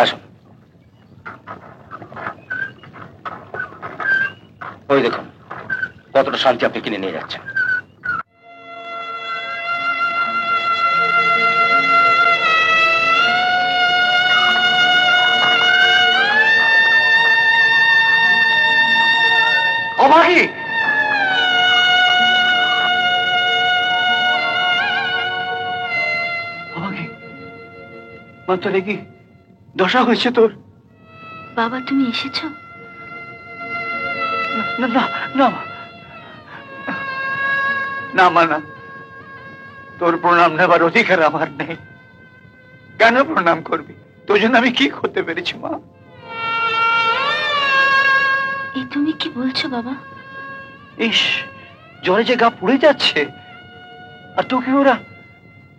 আসুন। ওই দেখুন কতটা শান্তি আপনি কিনে নিয়ে যাচ্ছেন। অভাগী, অভাগী, তোর কি দশা হয়েছে তোর? বাবা তুমি এসেছো? না না না না মা, না, তোর প্রণাম নেবার অধিকার আমার নেই। কেন প্রণাম করবি? তোর জন্য আমি কি করতে পেরেছি মা? এই তুমি কি বলছো বাবা? ইস, জ্বরে যে গা পুড়ে যাচ্ছে, আর তোকে ওরা।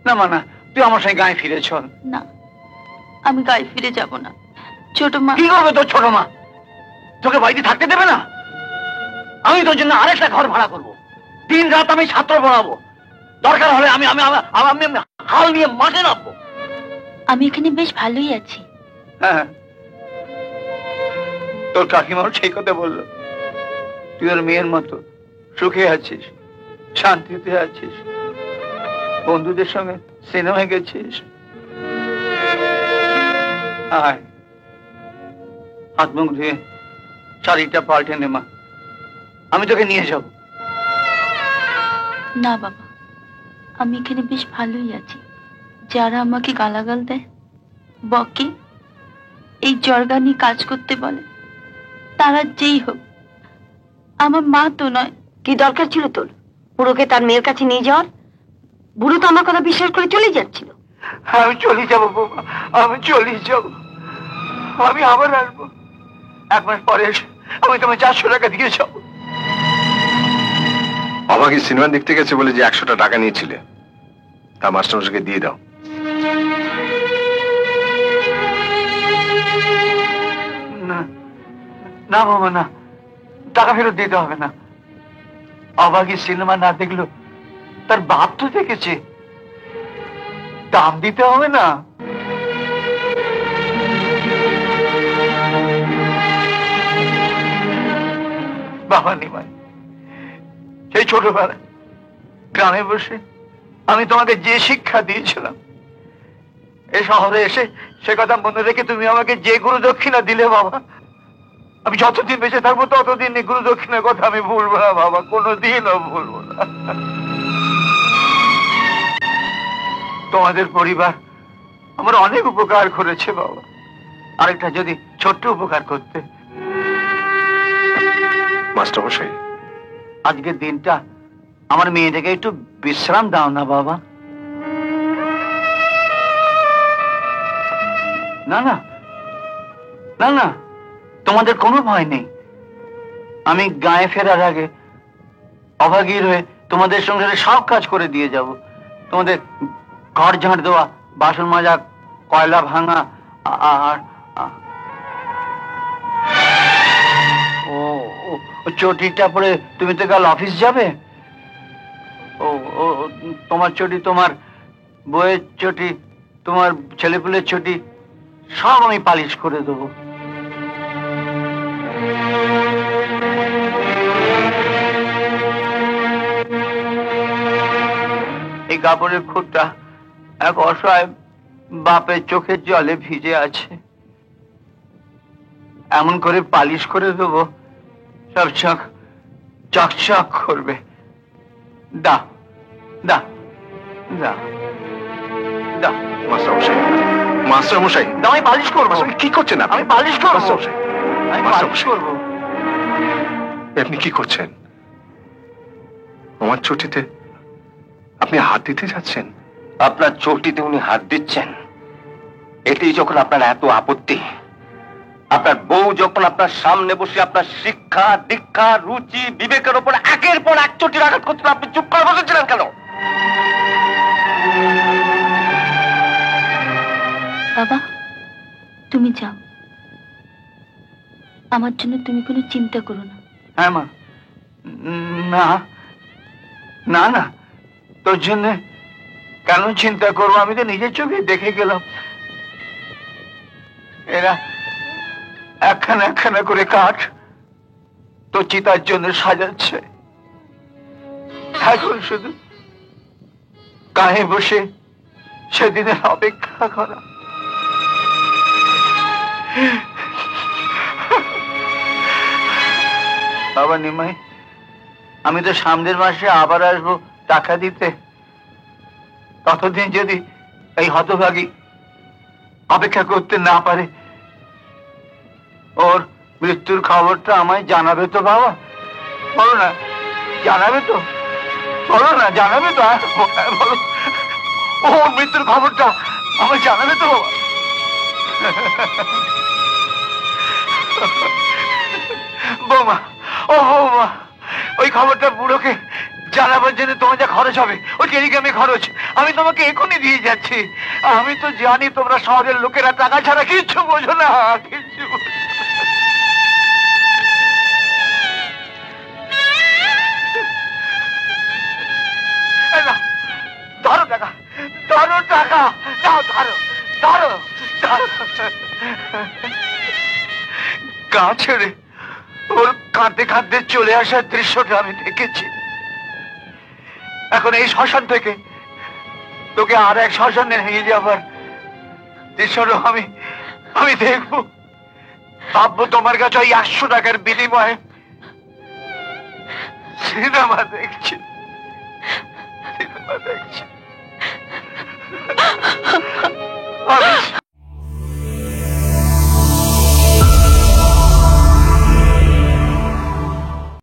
না মা না, তুই আমার সঙ্গে গায়ে ফিরে চল। না, আমি গায়ে ফিরে যাব না। ছোট মা। কি করবে তোর ছোট মা? তোকে বাড়িতে থাকতে দেবে না? আমি তোর জন্য আরেকটা ঘর ভাড়া করবো, দিন রাত আমি ছাত্র পড়াবো, দরকার হলে আমি আমি আমি হাল নিয়ে মাঠে নামবো। আমি এখানে বেশ ভালোই আছি। হ্যাঁ, তোর কাকিমাও সেই কথা বললো, তুই ওর মেয়ের মতো সুখে আছিস, শান্তিতে আছিস, বন্ধুদের সঙ্গে সিনেমায় গেছিস। আয়, হাত মুখ ধুয়ে শাড়িটা পাল্টে নে মা, আমি তোকে নিয়ে যাব। না বাবা, আমি এখানে বেশ ভালোই আছি। যারা আমাকে গালাগাল দেয়, বকে, এই জর্গানি কাজ করতে বলে, তারা যেই হোক, আমার মা তো নয়। কি দরকার ছিল তোর বুড়োকে তার মেয়ের কাছে নিয়ে যাওয়ার? বুড়ো তো আমার কথা বিশ্বাস করে চলে যাচ্ছিল। আমি চলে যাবো বৌমা, আমি চলে যাব, আমি আবার আসবো। 1 মাস পরে এসে আমি তোমায় 400 টাকা দিয়ে যাবো। অভাগী সিনেমা দেখতে গেছে বলে যে 100টা টাকা নিয়েছিলে, তা মাস্টারমশাইকে দিয়ে দাও। না না মামা, না, টাকা ফেরত দিতে হবে না। অভাগী সিনেমা না দেখলো তার বাপ তো দেখেছে, দাম দিতে হবে না। বাবা নিমাই, সেই ছোটবেলায় গ্রামে বসে আমি তোমাকে যে শিক্ষা দিয়েছিলাম, এই শহরে এসে সে কথা মনে রেখে তুমি আমাকে যে গুরু দক্ষিণা দিলে বাবা, আমি যতদিন বেঁচে থাকবো ততদিন এই গুরু দক্ষিণার কথা আমি ভুলবো না বাবা, কোনোদিনও ভুলবো না। তোমাদের পরিবার আমার অনেক উপকার করেছে বাবা, আরেকটা যদি ছোট্ট উপকার করতে। মাস্টারমশাই, আজকের দিনটা আমার মেয়েটাকে একটু বিশ্রাম দাও না বাবা। না না না না, তোমাদের কোনো ভয় নেই। আমি গায়ে ফেরার আগে অভাগীর হয়ে তোমাদের সংসারে সব কাজ করে দিয়ে যাব। তোমাদের ঘর ঝাঁট দেওয়া, বাসন মাজা, কয়লা ভাঙা, আর ও চটিটা পরে তুমি তো কাল অফিস যাবে। ও ও তোমার চটি, তোমার বইয়ের চটি, তোমার ছেলেপুলের চটি সব আমি পালিশ করে দেবো। এই কাপড়ের খুঁটটা এক অসহায় বাপের চোখের জলে ভিজে আছে, এমন করে পালিশ করে দেবো সব চোখ চকচক করবে। দা দা দা দা মাস্টারমশাই, মাস্টারমশাই, আমি পালিশ করবো। কি করছেন আপনি? আমি পালিশ করবো, মাস্টারমশাই, আমি পালিশ করবো। আপনি কি করছেন? আমার চটিতে আপনি হাত দিতে যাচ্ছেন? আপনার চটিতে উনি হাত দিচ্ছেন, এতেই যখন আপনার এত আপত্তি, আপনার বউ যখন আপনার সামনে বসে আপনার শিক্ষা দীক্ষা রুচি বিবেকের উপর একের পর এক চটির আঘাত করতে, আপনি চুপ করে বসেছিলেন কেন? বাবা তুমি যাও, আমার জন্য তুমি কোনো চিন্তা করো না। হ্যাঁ মা, না না না, তোর জন্য কেন চিন্তা করবো? আমি তো নিজের চোখে দেখে গেলাম এরা একখানা একখানা করে কাঠ তো চিতার জন্য সাজাচ্ছে। এখন শুধু গায়ে বসে সেদিনের অপেক্ষা করা। বাবা নিমাই, আমি তো সামনের মাসে আবার আসবো টাকা দিতে। ততদিন যদি এই হতভাগী অপেক্ষা করতে না পারে, ওর মৃত্যুর খবরটা আমায় জানাবে তো বাবা? বলো না, জানাবে তো? বলো না, জানাবে তো? বলো, ওর মৃত্যুর খবরটা আমায় জানাবে তো বাবা? বৌমা, ও বৌমা, ওই খবরটা বুড়োকে জানাবার জন্য তোমার যা খরচ হবে, ওই টেলিগ্রামে খরচ আমি তোমাকে এখনই দিয়ে যাচ্ছি। আমি তো জানি তোমরা শহরের লোকেরা টাকা ছাড়া কিচ্ছু বোঝো না, কিচ্ছু বোঝো না। এই নাও, ধরো টাকা, ধরো টাকা, নাও, ধরো ধরো ধরো। গা ছেড়ে ওর কাঁদতে কাঁদতে চলে আসার দৃশ্যটা আমি দেখেছি। এখন এই শ্মশান থেকে তোকে আর এক শ্মশানে নিয়ে যাবার দৃশ্যটা আমি দেখবো। ভাববো তোমার কাছে ওই 100 টাকার বিনিময়ে সিনেমা দেখছি।